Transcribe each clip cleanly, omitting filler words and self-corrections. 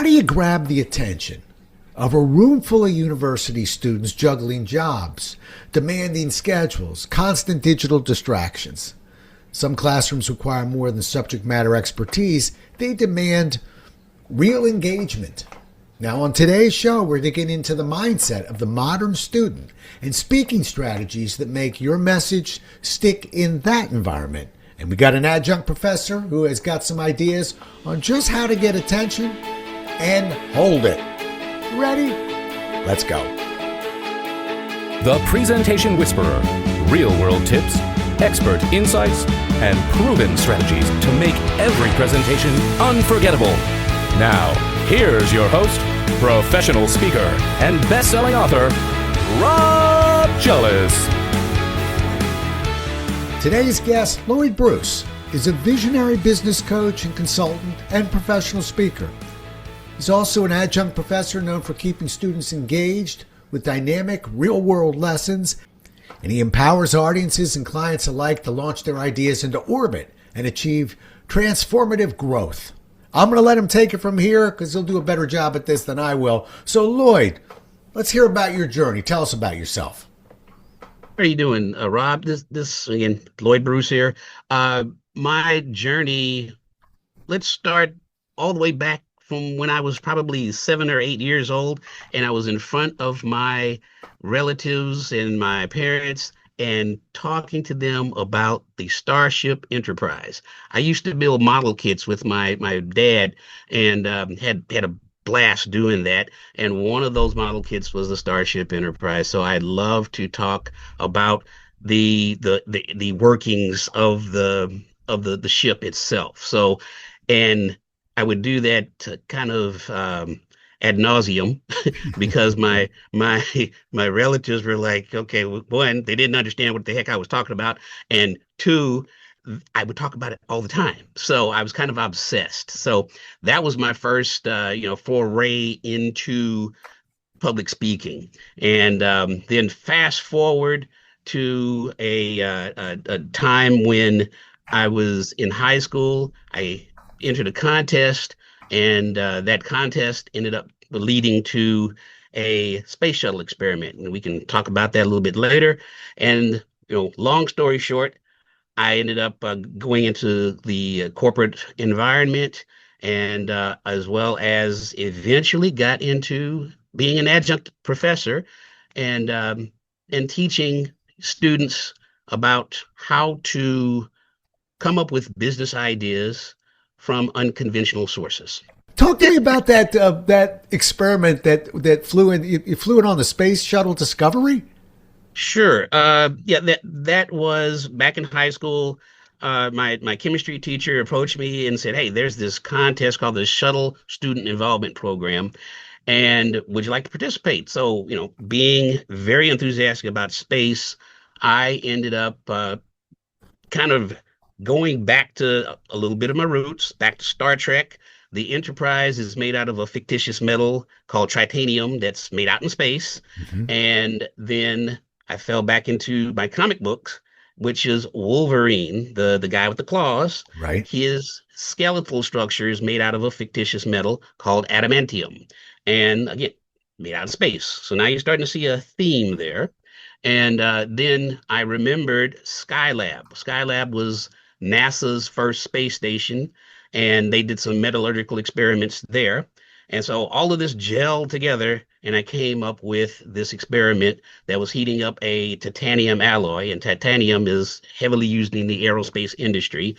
How do you grab the attention of a room full of university students juggling jobs, demanding schedules, constant digital distractions? Some classrooms require more than subject matter expertise. They demand real engagement. Now, on today's show, we're digging into the mindset of the modern student and speaking strategies that make your message stick in that environment. And we got an adjunct professor who has got some ideas on just how to get attention and hold it. Ready? Let's go. The Presentation Whisperer. Real-world tips, expert insights, and proven strategies to make every presentation unforgettable. Now, here's your host, professional speaker, and best-selling author, Rob Jolles. Today's guest, Lloyd Bruce, is a visionary business coach and consultant and professional speaker. He's also an adjunct professor known for keeping students engaged with dynamic, real-world lessons, and he empowers audiences and clients alike to launch their ideas into orbit and achieve transformative growth. I'm going to let him take it from here because he'll do a better job at this than I will. So, Lloyd, let's hear about your journey. Tell us about yourself. How are you doing, Rob? This again, Lloyd Bruce here. My journey, let's start all the way back from when I was probably 7 or 8 years old, and I was in front of my relatives and my parents and talking to them about the Starship Enterprise. I used to build model kits with my dad and had a blast doing that. And one of those model kits was the Starship Enterprise. So I love to talk about the workings of the ship itself. So, and I would do that kind of ad nauseum because my relatives were like, okay, one, they didn't understand what the heck I was talking about, and two, I would talk about it all the time. So I was kind of obsessed. So that was my first, foray into public speaking. And then fast forward to a time when I was in high school. I entered a contest, and that contest ended up leading to a space shuttle experiment. And we can talk about that a little bit later. And, long story short, I ended up going into the corporate environment, and as well as eventually got into being an adjunct professor and teaching students about how to come up with business ideas from unconventional sources. Talk to me about that experiment that flew in. You flew it on the Space Shuttle Discovery? Sure. That was back in high school. My chemistry teacher approached me and said, "Hey, there's this contest called the Shuttle Student Involvement Program, and would you like to participate?" So, being very enthusiastic about space, I ended up kind of going back to a little bit of my roots, back to Star Trek. The Enterprise is made out of a fictitious metal called titanium that's made out in space. Mm-hmm. And then I fell back into my comic books, which is Wolverine, the guy with the claws. Right. His skeletal structure is made out of a fictitious metal called adamantium. And again, made out of space. So now you're starting to see a theme there. And then I remembered Skylab. Skylab was NASA's first space station, and they did some metallurgical experiments there. And so all of this gelled together, and I came up with this experiment that was heating up a titanium alloy, and titanium is heavily used in the aerospace industry,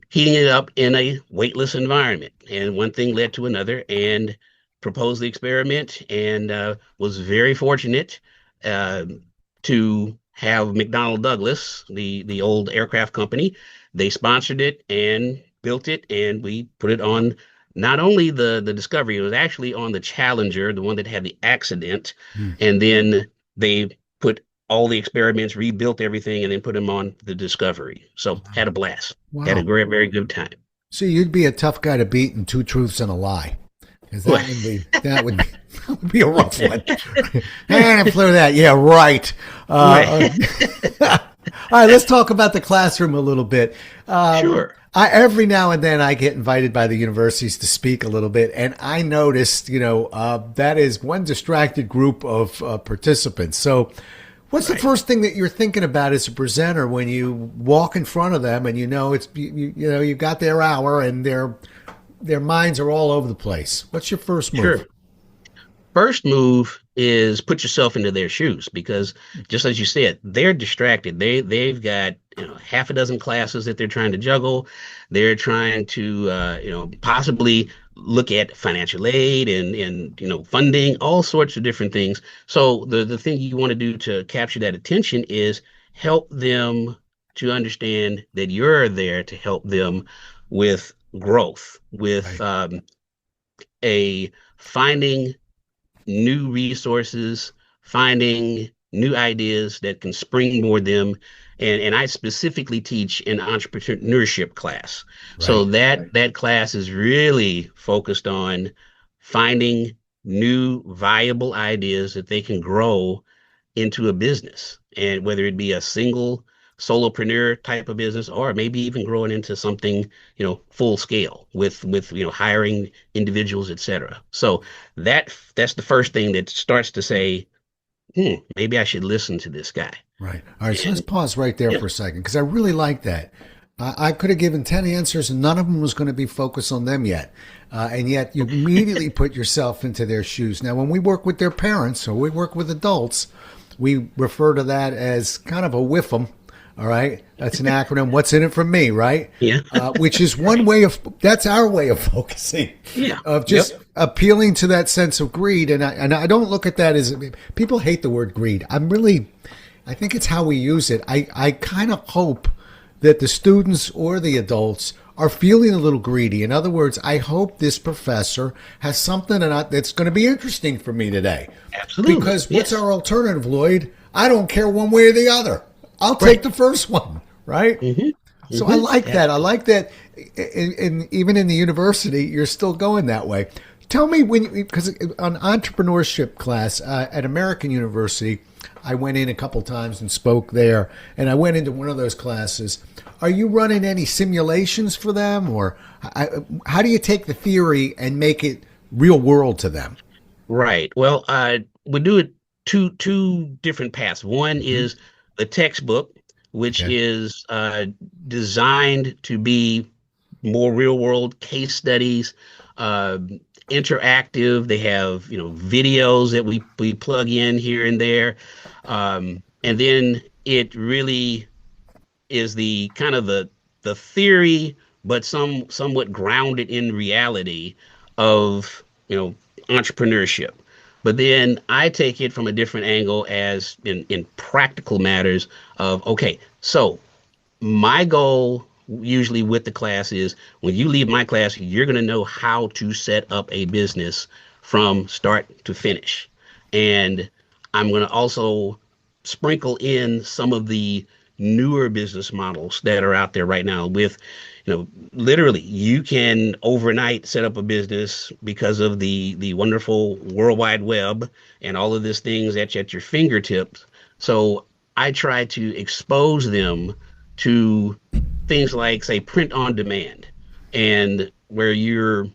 heating it up in a weightless environment. And one thing led to another, and proposed the experiment, and was very fortunate to have McDonnell Douglas, the old aircraft company. They sponsored it and built it, and we put it on not only the Discovery, it was actually on the Challenger, the one that had the accident. And then they put all the experiments, rebuilt everything, and then put them on the Discovery. So had a blast. Wow. Had a very, very good time. So you'd be a tough guy to beat in Two Truths and a Lie. Because that would be a rough one. And I flew that. Yeah, right. All right, let's talk about the classroom a little bit. Sure. Every now and then I get invited by the universities to speak a little bit, and I noticed, that is one distracted group of participants. So, what's the Right. first thing that you're thinking about as a presenter when you walk in front of them and you got their hour and their minds are all over the place? What's your first move? Sure. First move is put yourself into their shoes because just as you said, they're distracted. They've got half a dozen classes that they're trying to juggle. They're trying to possibly look at financial aid and funding, all sorts of different things. So the thing you want to do to capture that attention is help them to understand that you're there to help them with growth, with Right. a finding new resources, finding new ideas that can springboard them. And I specifically teach an entrepreneurship class. So Right. that class is really focused on finding new viable ideas that they can grow into a business. And whether it be a single solopreneur type of business or maybe even growing into something, full scale with hiring individuals, etc. So that's the first thing that starts to say, maybe I should listen to this guy. Right. All right. So let's And pause right there yeah, for a second because I really like that. I could have given 10 answers and none of them was going to be focused on them yet. And yet you immediately put yourself into their shoes. Now, when we work with their parents or we work with adults, we refer to that as kind of a WIFM. All right. That's an acronym. What's in it for me? Right. yeah, Which is one way that's our way of focusing, yeah, of just yep, appealing to that sense of greed. And I don't look at that as people hate the word greed. I think it's how we use it. I kind of hope that the students or the adults are feeling a little greedy. In other words, I hope this professor has something that's going to be interesting for me today. absolutely, Because what's yes, our alternative, Lloyd? I don't care one way or the other. I'll take right, the first one, right? hmm So I like that. I absolutely. like that. Even in the university, you're still going that way. Tell me because on entrepreneurship class at American University, I went in a couple times and spoke there, and I went into one of those classes. Are you running any simulations for them, or how do you take the theory and make it real world to them? Right. Well, we do it two different paths. One Hmm. is the textbook, which Okay. is designed to be more real world case studies, uh, interactive. They have videos that we plug in here and there, and then it really is the kind of the theory, but somewhat grounded in reality of entrepreneurship. But then I take it from a different angle as in practical matters of okay, so my goal usually with the class is when you leave my class, you're going to know how to set up a business from start to finish. And I'm going to also sprinkle in some of the newer business models that are out there right now with literally you can overnight set up a business because of the wonderful world wide web and all of these things at your fingertips. So I try to expose them to things like, say, print on demand, and where you're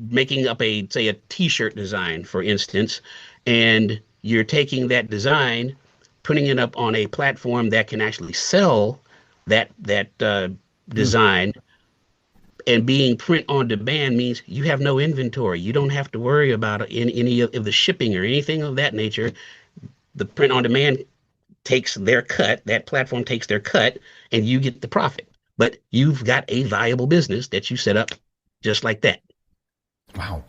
making up say, a t-shirt design, for instance, and you're taking that design, putting it up on a platform that can actually sell that Hmm. design. And being print on demand means you have no inventory. You don't have to worry about any of the shipping or anything of that nature. The print on demand takes their cut, that platform takes their cut, and you get the profit. But you've got a viable business that you set up just like that. Wow.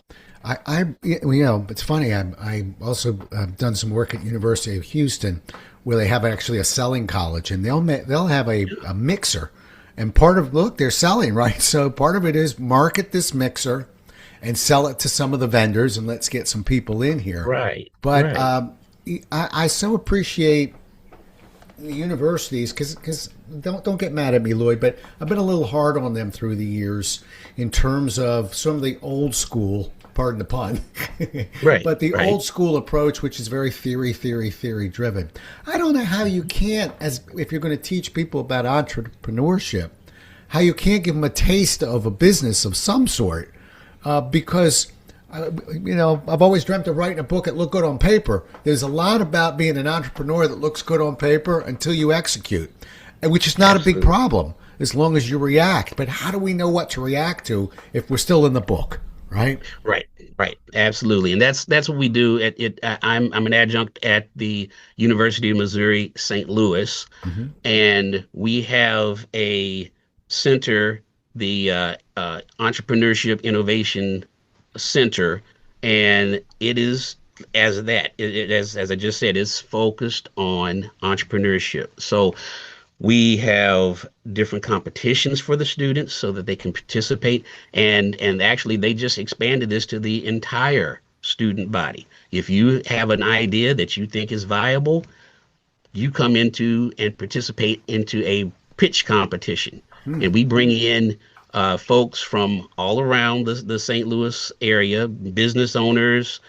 It's funny. I also done some work at University of Houston, where they have actually a selling college, and they'll have a mixer, and part of look they're selling right. So part of it is market this mixer, and sell it to some of the vendors, and let's get some people in here. Right, But right. I so appreciate the universities because don't get mad at me, Lloyd, but I've been a little hard on them through the years in terms of some of the old school Pardon the pun. Right, But the right. old school approach, which is very theory driven. I don't know how you can't, as if you're going to teach people about entrepreneurship, how you can't give them a taste of a business of some sort, because I've always dreamt of writing a book that looked good on paper. There's a lot about being an entrepreneur that looks good on paper until you execute, which is not a big Absolutely. problem as long as you react. But how do we know what to react to if we're still in the book, right? Right, right, absolutely, and that's what we do at it. I'm an adjunct at the University of Missouri St. Louis, Hmm. and we have a center, the Entrepreneurship Innovation Center, and it is as that as I just said, is focused on entrepreneurship. So we have different competitions for the students so that they can participate, and actually they just expanded this to the entire student body. If you have an idea that you think is viable, you come into and participate into a pitch competition. Hmm. And we bring in folks from all around the St. Louis area, business owners,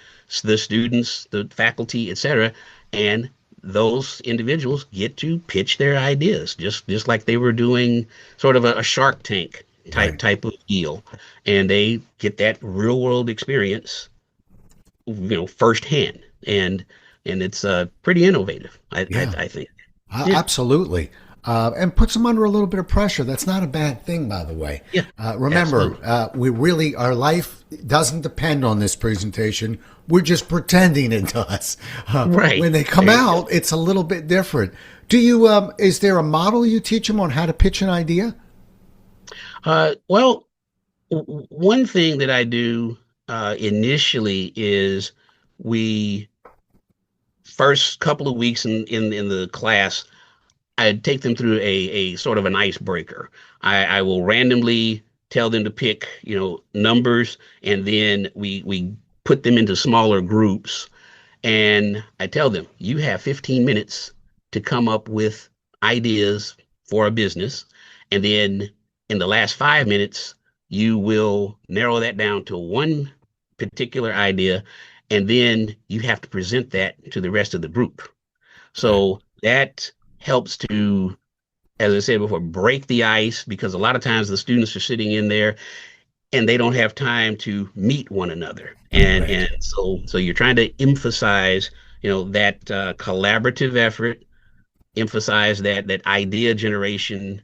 the students, the faculty, etc. And those individuals get to pitch their ideas, just like they were doing sort of a Shark Tank type Right. type of deal, and they get that real world experience, firsthand, and it's pretty innovative. Yeah. I think. Yeah, Absolutely. And puts them under a little bit of pressure. That's not a bad thing, by the way. yeah, Remember, absolutely. our life doesn't depend on this presentation. We're just pretending it does. Right. When they come There you go. out, it's a little bit different. Is there a model you teach them on how to pitch an idea? Well, one thing that I do initially is we first couple of weeks in the class, I take them through a sort of an icebreaker. I will randomly tell them to pick, numbers, and then we put them into smaller groups. And I tell them, you have 15 minutes to come up with ideas for a business. And then in the last 5 minutes, you will narrow that down to one particular idea. And then you have to present that to the rest of the group. Okay. So that helps to, as I said before, break the ice, because a lot of times the students are sitting in there and they don't have time to meet one another. And Right. and so you're trying to emphasize, that collaborative effort, emphasize that idea generation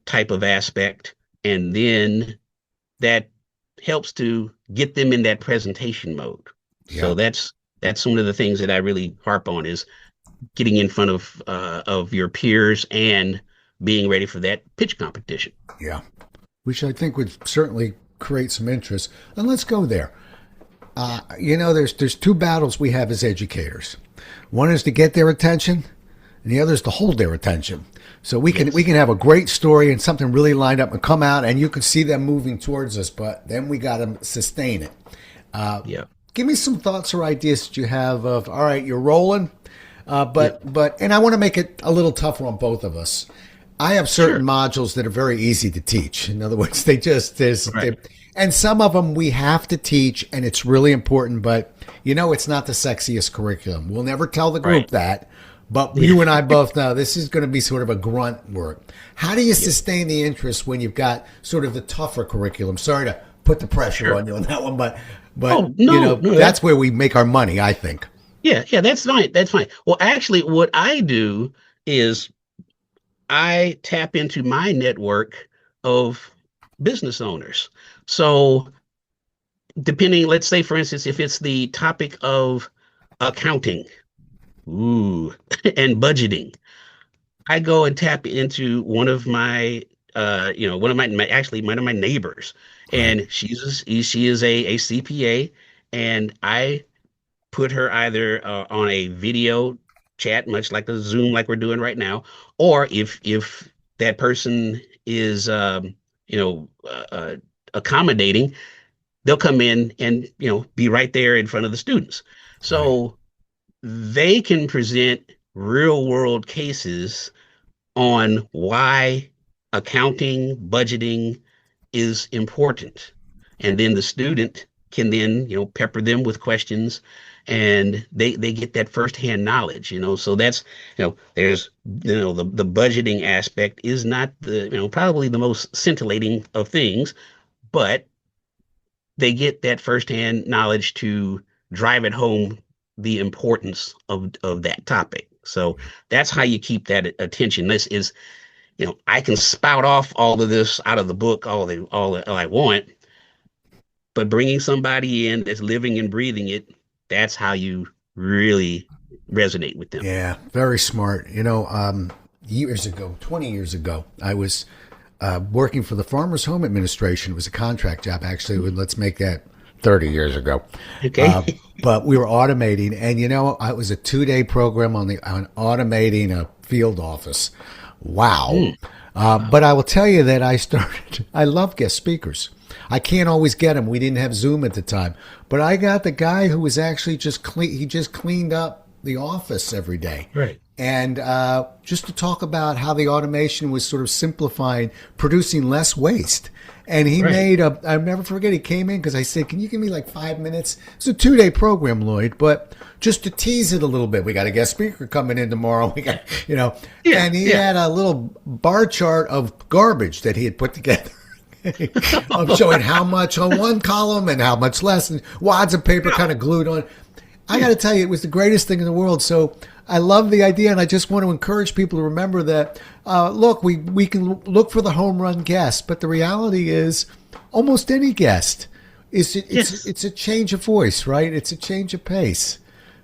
type of aspect, and then that helps to get them in that presentation mode. So Yeah. that's one of the things that I really harp on, is getting in front of your peers and being ready for that pitch competition. Yeah. Which I think would certainly create some interest. And let's go there. There's two battles we have as educators. One is to get their attention, and the other is to hold their attention. So we Yes. can have a great story and something really lined up and come out, and you can see them moving towards us. But then we got to sustain it. Yeah. Give me some thoughts or ideas that you have of, all right, you're rolling, Yep. and I want to make it a little tougher on both of us. I have certain Sure. modules that are very easy to teach. In other words, they just Right. and some of them we have to teach, and it's really important. But it's not the sexiest curriculum. We'll never tell the group Right. that, but Yeah. you and I both know this is going to be sort of a grunt work. How do you Yeah. sustain the interest when you've got sort of the tougher curriculum? Sorry to put the pressure Sure. on you on that one, but Oh, no, no, that's where we make our money, I think. yeah, yeah, that's fine. That's fine. Well, actually, what I do is I tap into my network of business owners. So, depending, let's say, for instance, if it's the topic of accounting, ooh, and budgeting, I go and tap into one of my neighbors, Right, and she is a CPA, and I put her either on a video chat, much like a Zoom, like we're doing right now, or if that person is accommodating, they'll come in and be right there in front of the students, right. so they can present real world cases on why accounting, budgeting is important. And then the student can then, pepper them with questions, and they get that firsthand knowledge, so that's, there's, the budgeting aspect is not the, probably the most scintillating of things, but they get that firsthand knowledge to drive it home, the importance of that topic. So that's how you keep that attention. This is, I can spout off all of this out of the book all I want, but bringing somebody in that's living and breathing it, that's how you really resonate with them. Yeah, very smart. Years ago, 20 years ago, I was working for the Farmers Home Administration. It was a contract job, actually. Let's make that 30 years ago. Okay. But we were automating, and it was a 2-day program on automating a field office. Wow. But I will tell you that I love guest speakers. I can't always get them. We didn't have Zoom at the time. But I got the guy who was actually he just cleaned up the office every day. Right. And just to talk about how the automation was sort of simplifying, producing less waste. And he made I'll never forget, he came in because I said, can you give me like 5 minutes? It's a 2-day program, Lloyd, but just to tease it a little bit, we got a guest speaker coming in tomorrow. We got, and he had a little bar chart of garbage that he had put together. Of showing how much on one column and how much less, and wads of paper kind of glued on. I got to tell you, it was the greatest thing in the world. So I love the idea, and I just want to encourage people to remember that, look, we can look for the home run guest, but the reality is almost any guest it's a change of voice, right? It's a change of pace.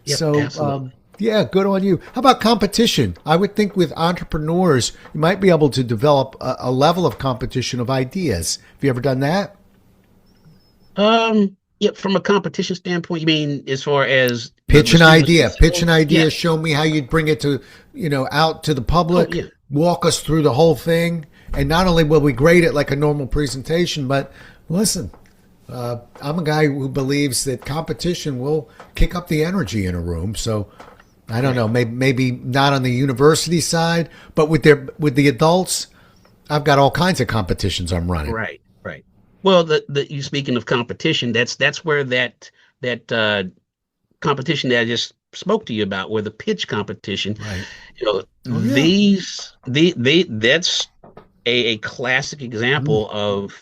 Yep, So, yeah, good on you. How about competition? I would think with entrepreneurs, you might be able to develop a level of competition of ideas. Have you ever done that? Yeah, from a competition standpoint, you mean as far as Pitch an idea. Pitch an idea. Yeah. Show me how you'd bring it to, out to the public. Oh, yeah. Walk us through the whole thing. And not only will we grade it like a normal presentation, but listen, I'm a guy who believes that competition will kick up the energy in a room. So I don't know, maybe not on the university side, but with the adults, I've got all kinds of competitions I'm running. Right, right. Well, you speaking of competition, that's where that competition that I just spoke to you about, where the pitch competition, Right. That's a classic example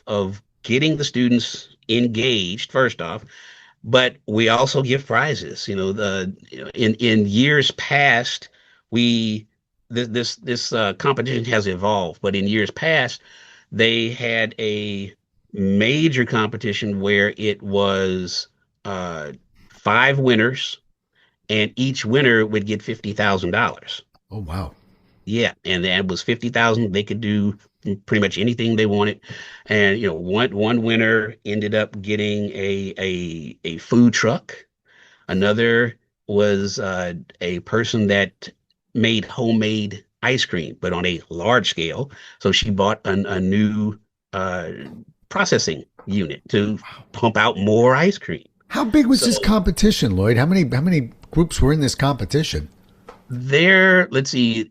of getting the students engaged first off, but we also give prizes. In years past, this competition has evolved, but in years past, they had a major competition where it was 5 winners, and each winner would get $50,000. Oh, wow. Yeah, and that was 50,000. They could do pretty much anything they wanted, and one winner ended up getting a food truck. Another was a person that made homemade ice cream, but on a large scale. So she bought a new processing unit to pump out more ice cream. How big was this competition, Lloyd? How many groups were in this competition? Let's see,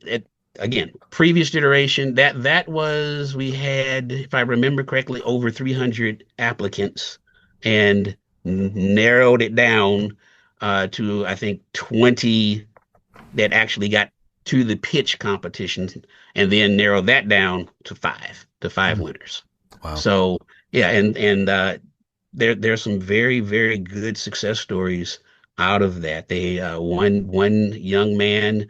again, previous generation, that was, we had, if I remember correctly, over 300 applicants, and narrowed it down to, I think, 20 that actually got to the pitch competition, and then narrowed that down to five winners. Wow. So yeah, and there's some very, very good success stories out of that. They one young man,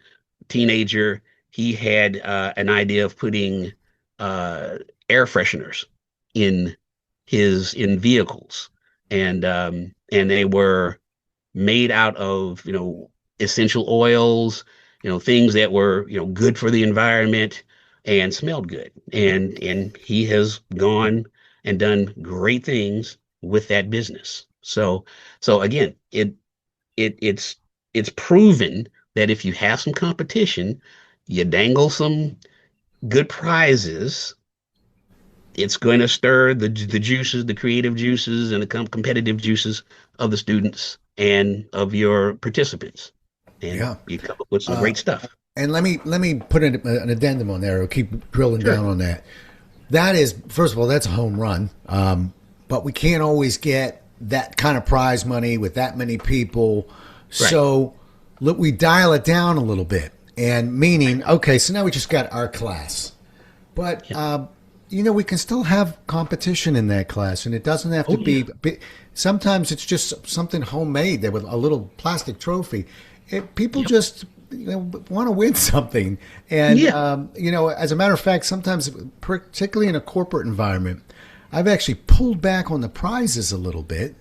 teenager, he had an idea of putting air fresheners in vehicles, and they were made out of essential oils, things that were good for the environment and smelled good, and he has gone and done great things with that business. So again, it's proven that if you have some competition, you dangle some good prizes, it's going to stir the juices, the creative juices, and the competitive juices of the students and of your participants. And you come up with some great stuff. And let me put an addendum on there. I'll keep drilling down on that. That is, first of all, that's a home run. But we can't always get that kind of prize money with that many people. Right. So look, we dial it down a little bit, and meaning, okay, so now we just got our class, but Yeah. we can still have competition in that class, and it doesn't have to Oh yeah. be. Sometimes it's just something homemade there with a little plastic trophy. People Yep. just want to win something, and Yeah. as a matter of fact, sometimes, particularly in a corporate environment, I've actually pulled back on the prizes a little bit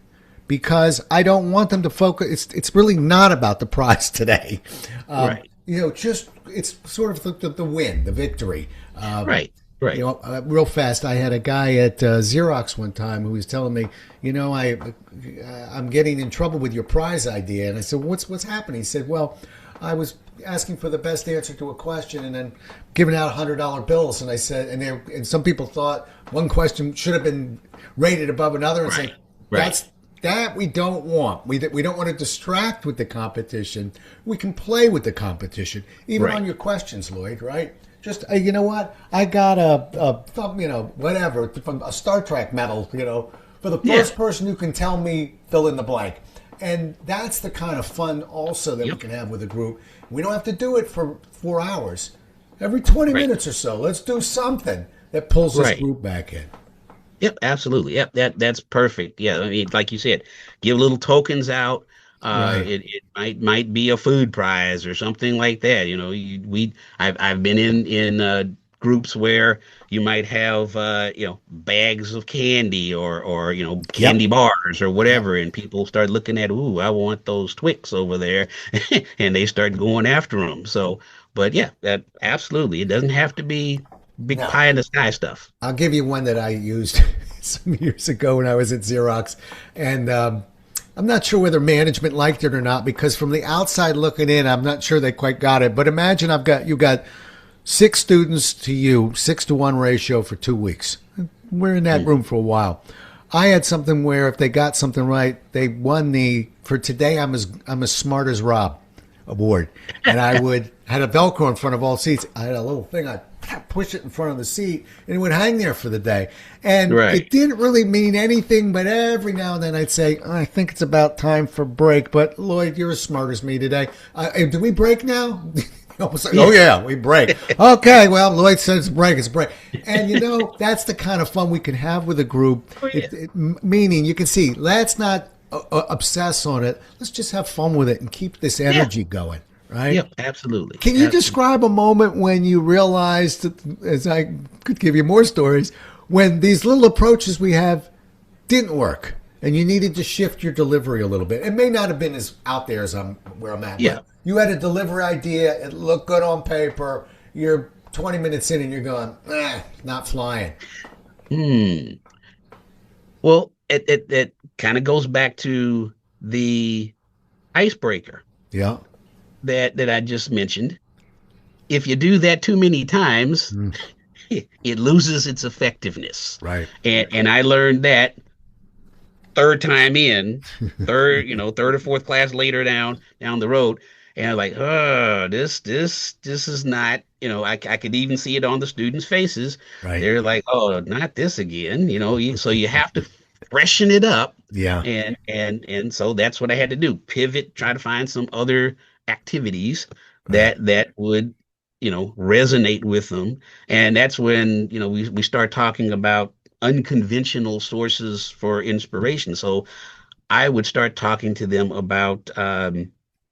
because I don't want them to focus. It's really not about the prize today. Right. Just it's sort of the win, the victory. Right. Right. Real fast, I had a guy at Xerox one time who was telling me, I'm getting in trouble with your prize idea, and I said, what's happening? He said, well, I was asking for the best answer to a question and then giving out $100 bills, and I said, and some people thought one question should have been rated above another, and Right. say Right. that we don't want. We don't want to distract with the competition. We can play with the competition, even Right. on your questions, Lloyd. Right? Just you know what? I got whatever from a Star Trek medal. For the Yeah. first person who can tell me fill in the blank, and that's the kind of fun also that we Yep. can have with a group. We don't have to do it for 4 hours. Every 20 Right. minutes or so, let's do something that pulls this Right. group back in. Yep, absolutely. Yep, that's perfect. Yeah, I mean, like you said, give little tokens out. Right. It might be a food prize or something like that. I've been in groups where you might have bags of candy or candy Yep. bars or Yep. whatever, and people start looking at, ooh, I want those Twix over there, and they start going after them. So, but yeah, that absolutely, it doesn't have to be big No. pie in the sky stuff. I'll give you one that I used some years ago when I was at Xerox, and I'm not sure whether management liked it or not because from the outside looking in, I'm not sure they quite got it. But imagine you got 6 students to you, 6-to-1 ratio for 2 weeks. We're in that room for a while. I had something where if they got something right, they won the for today. I'm as smart as Rob award, and I would had a Velcro in front of all seats. I had a little thing I push it in front of the seat, and it would hang there for the day. And Right. it didn't really mean anything, but every now and then I'd say, I think it's about time for break. But Lloyd, you're as smart as me today. Do we break now? Almost like, oh yeah, we break. Okay, well, Lloyd says break. It's break, and that's the kind of fun we can have with a group. Oh, yeah. Meaning, you can see, let's not obsess on it. Let's just have fun with it and keep this energy going. Right? Yep, absolutely. Can you Absolutely. describe a moment when you realized, as I could give you more stories, when these little approaches we have didn't work and you needed to shift your delivery a little bit? It may not have been as out there as where I'm at. Yeah. But you had a delivery idea. It looked good on paper. You're 20 minutes in and you're going, not flying. Hmm. Well, it kind of goes back to the icebreaker Yeah. that I just mentioned. If you do that too many times, it loses its effectiveness. Right. And I learned that third time in, third or fourth class later down the road. And I'm like, oh, this is not, I could even see it on the students' faces. Right. They're like, oh, not this again. So you have to freshen it up. Yeah. And so that's what I had to do. Pivot, try to find some other activities Right. that would, resonate with them. And that's when, we start talking about unconventional sources for inspiration. So I would start talking to them about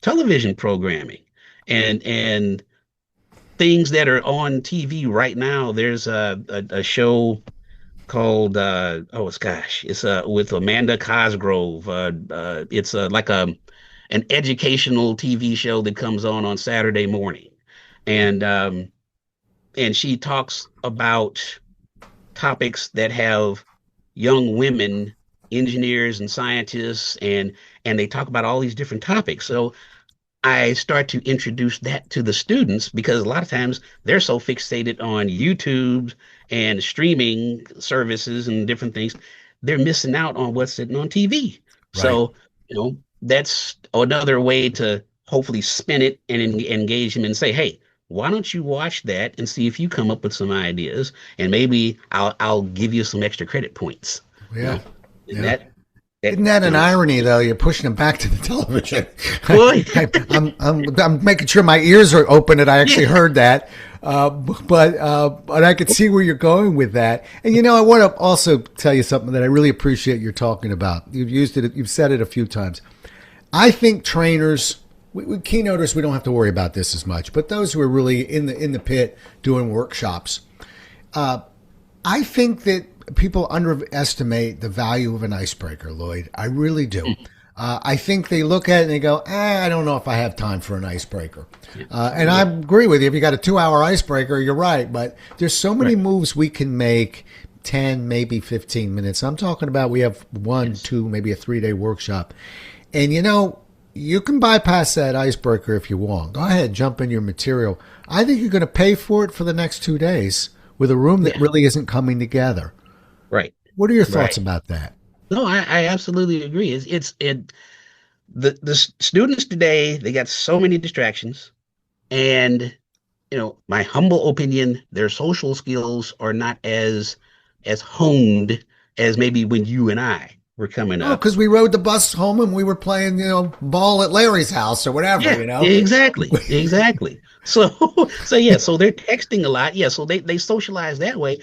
television programming and things that are on TV right now. There's a show called it's with Amanda Cosgrove. It's like an educational TV show that comes on Saturday morning, and and she talks about topics that have young women engineers and scientists and they talk about all these different topics. So I start to introduce that to the students because a lot of times they're so fixated on YouTube and streaming services and different things, they're missing out on what's sitting on TV. Right. So, that's another way to hopefully spin it and engage them and say, hey, why don't you watch that and see if you come up with some ideas and maybe I'll give you some extra credit points. You Yeah. know, and Yeah. that, Isn't that you an know, irony, though? You're pushing them back to the television. well, I'm making sure my ears are open and I actually yeah, heard that. But I could see where you're going with that. And I want to also tell you something that I really appreciate you're talking about. You've used it. You've said it a few times. I think trainers, keynoters, we don't have to worry about this as much. But those who are really in the pit doing workshops, I think that people underestimate the value of an icebreaker, Lloyd. I really do. I think they look at it and they go, I don't know if I have time for an icebreaker. And I yeah, agree with you. If you got a 2 hour icebreaker, you're right. But there's so many right, moves we can make 10, maybe 15 minutes. I'm talking about we have one, yes, two, maybe a 3 day workshop. And you can bypass that icebreaker if you want. Go ahead, jump in your material. I think you're going to pay for it for the next 2 days with a room that yeah, really isn't coming together. right, What are your thoughts right. about that? No, I absolutely agree. The students today, they got so many distractions, and my humble opinion, their social skills are not as honed as maybe when you and I were coming Oh, up. because we rode the bus home and we were playing, ball at Larry's house or whatever, Yeah, exactly, exactly. So so yeah, so they're texting a lot. Yeah, so they socialize that way,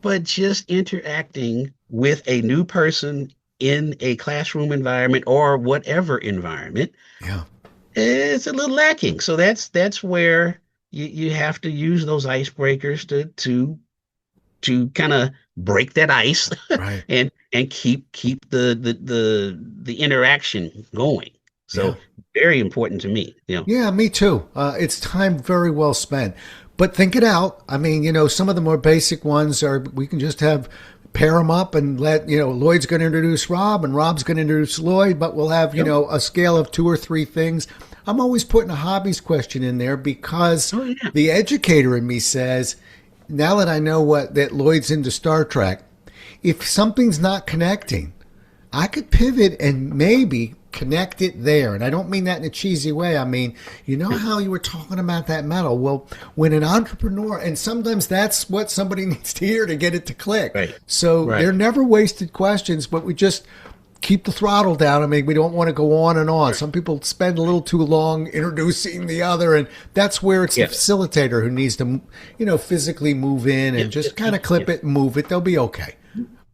but just interacting with a new person in a classroom environment or whatever environment, Yeah, it's a little lacking. So that's where you have to use those icebreakers to kind of break that ice right. and keep the interaction going. Yeah. So very important to me. Yeah, me too. It's time very well spent. But think it out. I mean, some of the more basic ones are we can just pair them up and let, Lloyd's going to introduce Rob and Rob's going to introduce Lloyd, but we'll have, Yep. a scale of 2 or 3 things. I'm always putting a hobbies question in there because Oh yeah. the educator in me says, now that I know that Lloyd's into Star Trek, if something's not connecting, I could pivot and maybe connect it there. And I don't mean that in a cheesy way. I mean, how you were talking about that metal? Well, when an entrepreneur, and sometimes that's what somebody needs to hear to get it to click. Right. So Right. they're never wasted questions, but we just keep the throttle down. I mean, we don't want to go on and on. Some people spend a little too long introducing the other, and that's where it's the Yeah. facilitator who needs to, physically move in Yeah. and just kind Yeah. of clip Yeah. it and move it. They'll be okay.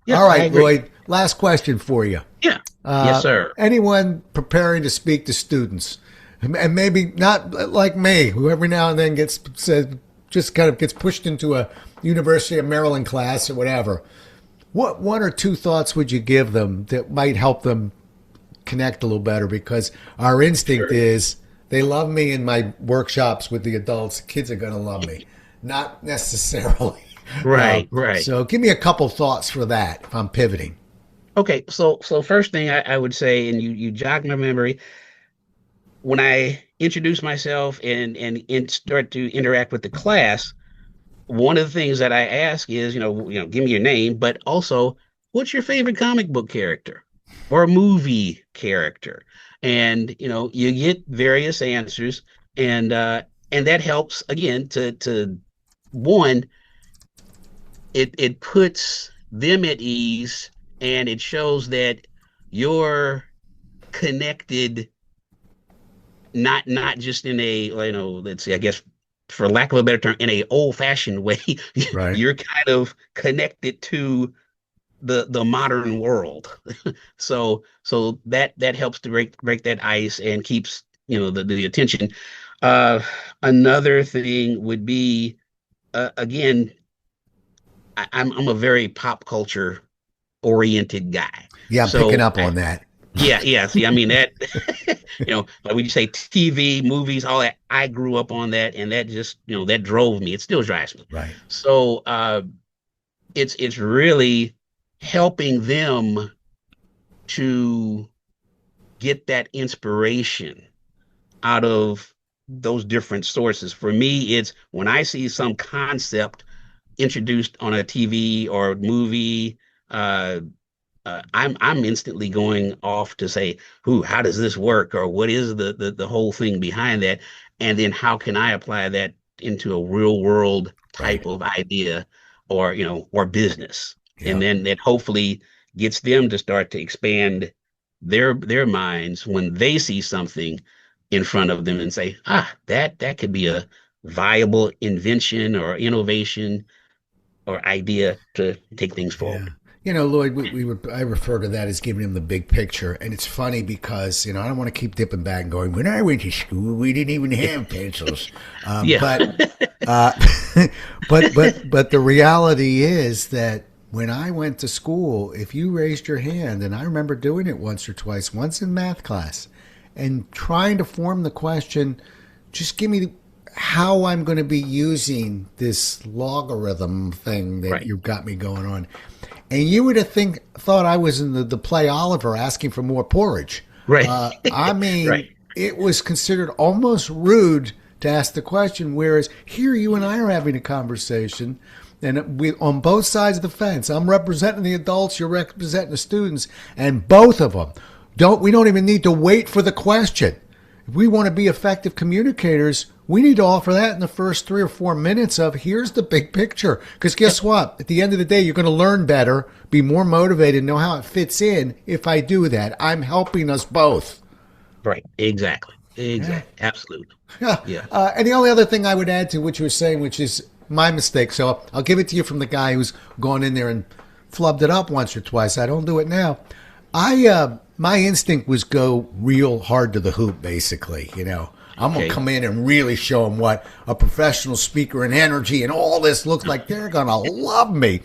Yeah. All I right, agree. Lloyd, last question for you. Yeah. Yes, sir. Anyone preparing to speak to students, and maybe not like me, who every now and then just kind of gets pushed into a University of Maryland class or whatever, what 1 or 2 thoughts would you give them that might help them connect a little better? Because our instinct Sure. is they love me in my workshops with the adults. Kids are going to love me, not necessarily. Right. Right. So give me a couple thoughts for that if I'm pivoting. Okay. So first thing I would say, and you jogged my memory, when I introduce myself and start to interact with the class, one of the things that I ask is, give me your name, but also, what's your favorite comic book character or movie character? And you get various answers, and that helps again to one, it puts them at ease, and it shows that you're connected, not just in a, let's say, I guess, for lack of a better term, in a old fashioned way. Right. You're kind of connected to the modern world. So that helps to break that ice and keeps the attention. uh Another thing would be, again, I'm a very pop culture oriented guy. Yeah, I'm picking So up on that. yeah, yeah. See, I mean that, like when you say TV, movies, all that, I grew up on that, and that just, that drove me. It still drives me. Right. So it's really helping them to get that inspiration out of those different sources. For me, it's when I see some concept introduced on a TV or movie, uh, I'm instantly going off to say, "Who? How does this work? Or what is the whole thing behind that? And then how can I apply that into a real world Right. type of idea, or or business?" And Yeah. then that hopefully gets them to start to expand their minds when they see something in front of them and say, that could be a viable invention or innovation or idea to take things Yeah. forward. Lloyd, I refer to that as giving him the big picture. And it's funny because, I don't want to keep dipping back and going, when I went to school, we didn't even have pencils. Yeah. Uh, but the reality is that when I went to school, if you raised your hand, and I remember doing it once or twice, once in math class, and trying to form the question, just give me how I'm going to be using this logarithm thing that Right. you've got me going on. And you would have thought I was in the play Oliver asking for more porridge. Right. I mean, Right. it was considered almost rude to ask the question, whereas here you and I are having a conversation, and we on both sides of the fence. I'm representing the adults, you're representing the students, and both of them we don't even need to wait for the question. If we want to be effective communicators, we need to offer that in the first 3 or 4 minutes of here's the big picture. Because guess what? At the end of the day, you're going to learn better, be more motivated, know how it fits in. If I do that, I'm helping us both. Right. Exactly. Absolutely. Yeah. And the only other thing I would add to what you were saying, which is my mistake, so I'll give it to you from the guy who's gone in there and flubbed it up once or twice. I don't do it now. My instinct was go real hard to the hoop, basically. I'm going to come in and really show them what a professional speaker and energy and all this looks like. They're going to love me.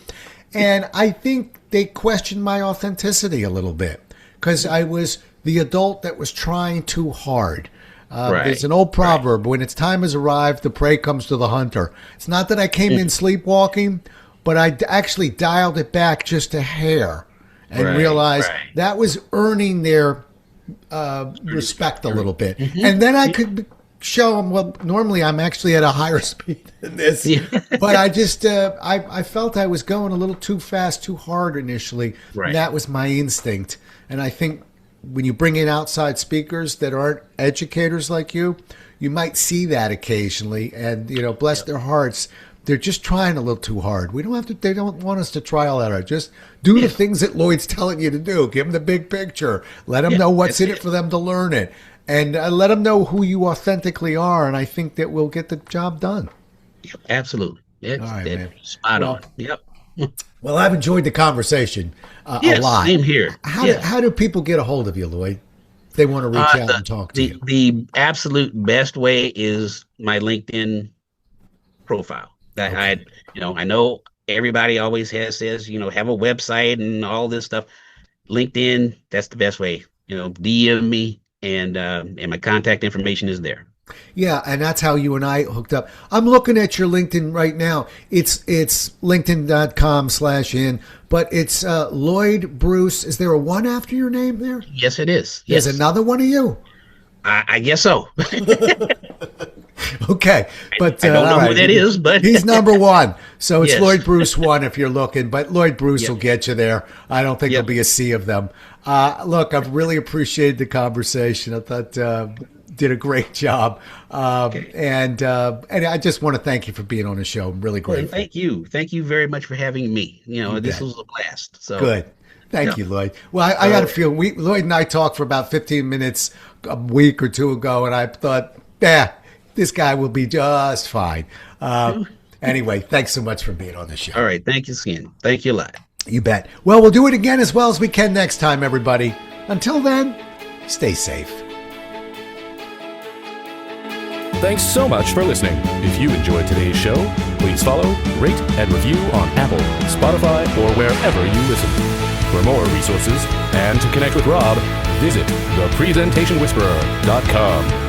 And I think they questioned my authenticity a little bit because I was the adult that was trying too hard. Right. There's an old proverb, when its time has arrived, the prey comes to the hunter. It's not that I came in sleepwalking, but I actually dialed it back just a hair and realized that was earning their respect a little bit. And then I could show them, well, normally I'm actually at a higher speed than this. But I just, I felt I was going a little too fast, too hard initially. Right. And that was my instinct. And I think when you bring in outside speakers that aren't educators like you might see that occasionally. And, bless their hearts, they're just trying a little too hard. They don't want us to try all that hard. Just do the things that Lloyd's telling you to do. Give them the big picture. Let them know what's in it for them to learn it. And let them know who you authentically are. And I think that we'll get the job done. Yep, absolutely. All right, man. Spot on. Yep. Well, I've enjoyed the conversation a lot. Same here. How do people get a hold of you, Lloyd? If they want to reach out and talk to you. The absolute best way is my LinkedIn profile. I know everybody always says, have a website and all this stuff. LinkedIn, that's the best way. DM me and my contact information is there. Yeah, and that's how you and I hooked up. I'm looking at your LinkedIn right now. It's linkedin.com/in, but it's Lloyd Bruce. Is there a one after your name there? Yes, it is. Yes. There's another one of you? I guess so. Okay, but I don't know who that is, but he's number one. So it's Yes. Lloyd Bruce 1 if you're looking, but Lloyd Bruce will get you there. I don't think there'll be a sea of them. Look, I've really appreciated the conversation. I thought did a great job, and I just want to thank you for being on the show. I'm really grateful. Thank you very much for having me. This was a blast. So good. Thank you, Lloyd. Well, I got a feeling Lloyd and I talked for about 15 minutes a week or two ago, and I thought, this guy will be just fine. Anyway, thanks so much for being on the show. All right. Thank you, Skin. Thank you a lot. You bet. Well, we'll do it again as well as we can next time, everybody. Until then, stay safe. Thanks so much for listening. If you enjoyed today's show, please follow, rate, and review on Apple, Spotify, or wherever you listen. For more resources and to connect with Rob, visit thepresentationwhisperer.com.